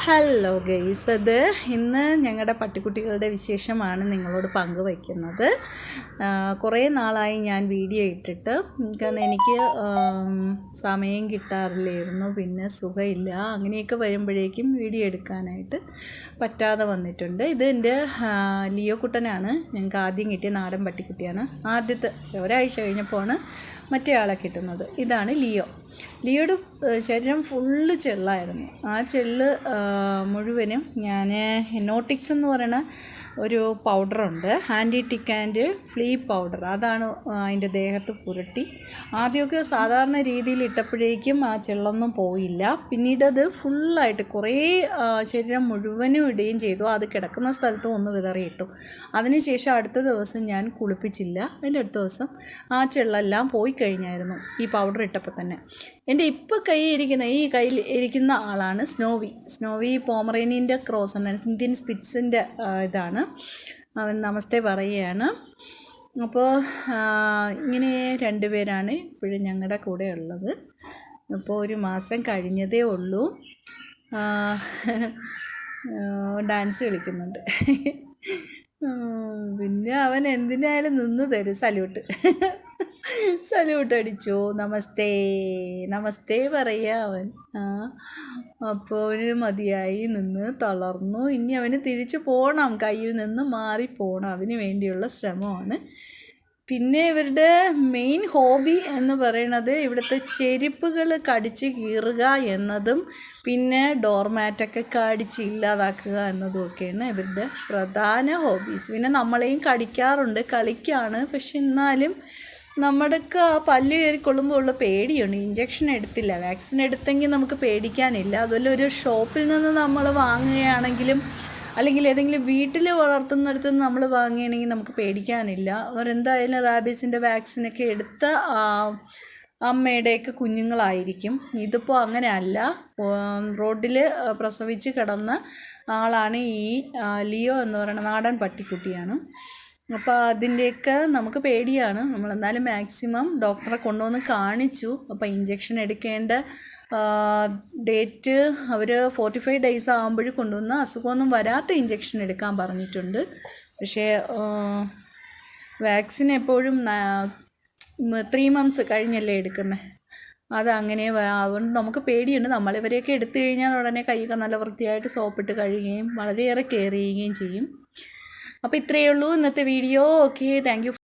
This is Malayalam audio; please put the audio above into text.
ഹലോ ഗെയ്സ്, അത് ഇന്ന് ഞങ്ങളുടെ പട്ടിക്കുട്ടികളുടെ വിശേഷമാണ് നിങ്ങളോട് പങ്കുവയ്ക്കുന്നത്. കുറേ നാളായി ഞാൻ വീഡിയോ ഇട്ടിട്ട്, കാരണം എനിക്ക് സമയം കിട്ടാറില്ലായിരുന്നു, പിന്നെ സുഖമില്ല, അങ്ങനെയൊക്കെ വരുമ്പോഴേക്കും വീഡിയോ എടുക്കാനായിട്ട് പറ്റാതെ വന്നിട്ടുണ്ട്. ഇത് എൻ്റെ ലിയോ കുട്ടനാണ്. ഞങ്ങൾക്ക് ആദ്യം കിട്ടിയ നാടൻ പട്ടിക്കുട്ടിയാണ്. ആദ്യത്തെ ഒരാഴ്ച കഴിഞ്ഞപ്പോഴാണ് മറ്റേ ആളെ കിട്ടുന്നത്. ഇതാണ് ലിയോ. ലിയോയുടെ ശരീരം ഫുള്ള് ചെള്ളായിരുന്നു. ആ ചെള്ള് മുഴുവനും ഞാൻ നോട്ടിക്സ് എന്ന് പറയുന്ന ഒരു പൗഡറുണ്ട്, anti tick and flea powder, അതാണ് അതിൻ്റെ ദേഹത്ത് പുരട്ടി. ആദ്യമൊക്കെ സാധാരണ രീതിയിൽ ഇട്ടപ്പോഴേക്കും ആ ചെള്ളൊന്നും പോയില്ല. പിന്നീട് അത് ഫുള്ളായിട്ട് കുറേ ശരീരം മുഴുവനും ഇടുകയും ചെയ്തു. അത് കിടക്കുന്ന സ്ഥലത്തും ഒന്ന് വിതറിയിട്ടു. അതിനുശേഷം അടുത്ത ദിവസം ഞാൻ കുളിപ്പിച്ചില്ല. അതിൻ്റെ അടുത്ത ദിവസം ആ ചെള്ളെല്ലാം പോയി കഴിഞ്ഞായിരുന്നു ഈ പൗഡർ ഇട്ടപ്പോൾ തന്നെ. എൻ്റെ ഇപ്പോൾ ഈ കയ്യിൽ ഇരിക്കുന്ന ആളാണ് സ്നോവി പോമറേനിയൻ്റെ ക്രോസ് ആണ്, ഇന്ത്യൻ സ്പിറ്റ്സിൻ്റെ ഇതാണ്. അവൻ നമസ്തേ പറയുകയാണ്. അപ്പോൾ ഇങ്ങനെ രണ്ടുപേരാണ് ഇപ്പോഴും ഞങ്ങളുടെ കൂടെ ഉള്ളത്. അപ്പോൾ ഒരു മാസം കഴിഞ്ഞതേ ഉള്ളൂ. ഡാൻസ് കളിക്കുന്നുണ്ട്. പിന്നെ അവൻ എന്തിനായാലും നിന്ന് തരും. സല്യൂട്ട് അടിച്ചു. നമസ്തേ പറയുക അവൻ. അപ്പോൾ അവന് മതിയായി, നിന്ന് തളർന്നു. ഇനി അവന് തിരിച്ചു പോകണം, കയ്യിൽ നിന്ന് മാറിപ്പോകണം. അതിന് വേണ്ടിയുള്ള ശ്രമമാണ്. പിന്നെ ഇവരുടെ മെയിൻ ഹോബി എന്ന് പറയുന്നത് ഇവിടുത്തെ ചെരുപ്പുകൾ കടിച്ച് കീറുക എന്നതും പിന്നെ ഡോർമാറ്റൊക്കെ കടിച്ച് ഇല്ലാതാക്കുക എന്നതുമൊക്കെയാണ് ഇവരുടെ പ്രധാന ഹോബീസ്. പിന്നെ നമ്മളെയും കടിക്കാറുണ്ട്, കളിക്കാണ്. പക്ഷെ എന്നാലും നമ്മുടെയൊക്കെ ആ പല്ല് കയറിക്കൊള്ളുമ്പോൾ ഉള്ള പേടിയുണ്ട്. ഇഞ്ചക്ഷൻ എടുത്തില്ല, വാക്സിൻ എടുത്തെങ്കിൽ നമുക്ക് പേടിക്കാനില്ല. അതുപോലെ ഒരു ഷോപ്പിൽ നിന്ന് നമ്മൾ വാങ്ങുകയാണെങ്കിലും അല്ലെങ്കിൽ ഏതെങ്കിലും വീട്ടിൽ വളർത്തുന്നിടത്ത് നിന്ന് നമ്മൾ വാങ്ങുകയാണെങ്കിൽ നമുക്ക് പേടിക്കാനില്ല. അവരെന്തായാലും റാബീസിൻ്റെ വാക്സിനൊക്കെ എടുത്ത അമ്മയുടെയൊക്കെ കുഞ്ഞുങ്ങളായിരിക്കും. ഇതിപ്പോൾ അങ്ങനെ അല്ല. റോഡിൽ പ്രസവിച്ച് കിടന്ന ആളാണ് ഈ ലിയോ എന്ന് പറയുന്ന നാടൻ പട്ടിക്കുട്ടിയാണ്. അപ്പോൾ അതിൻ്റെയൊക്കെ നമുക്ക് പേടിയാണ്. നമ്മളെന്നാലും മാക്സിമം ഡോക്ടറെ കൊണ്ടുവന്ന് കാണിച്ചു. അപ്പോൾ ഇഞ്ചക്ഷൻ എടുക്കേണ്ട ഡേറ്റ് അവർ 45 ഡേയ്സ് ആകുമ്പോഴും കൊണ്ടുവന്ന് അസുഖമൊന്നും വരാത്ത ഇഞ്ചക്ഷൻ എടുക്കാൻ പറഞ്ഞിട്ടുണ്ട്. പക്ഷേ വാക്സിൻ എപ്പോഴും 3 മന്ത്സ് കഴിഞ്ഞല്ലേ എടുക്കുന്നത്. അതങ്ങനെ അതുകൊണ്ട് നമുക്ക് പേടിയുണ്ട്. നമ്മളിവരെയൊക്കെ എടുത്തു കഴിഞ്ഞാൽ ഉടനെ കൈയൊക്കെ നല്ല വൃത്തിയായിട്ട് സോപ്പിട്ട് കഴുകുകയും വളരെയേറെ കെയർ ചെയ്യുകയും ചെയ്യും. അപ്പോൾ ഇത്രയേ ഉള്ളൂ ഇന്നത്തെ വീഡിയോ. Okay, thank you.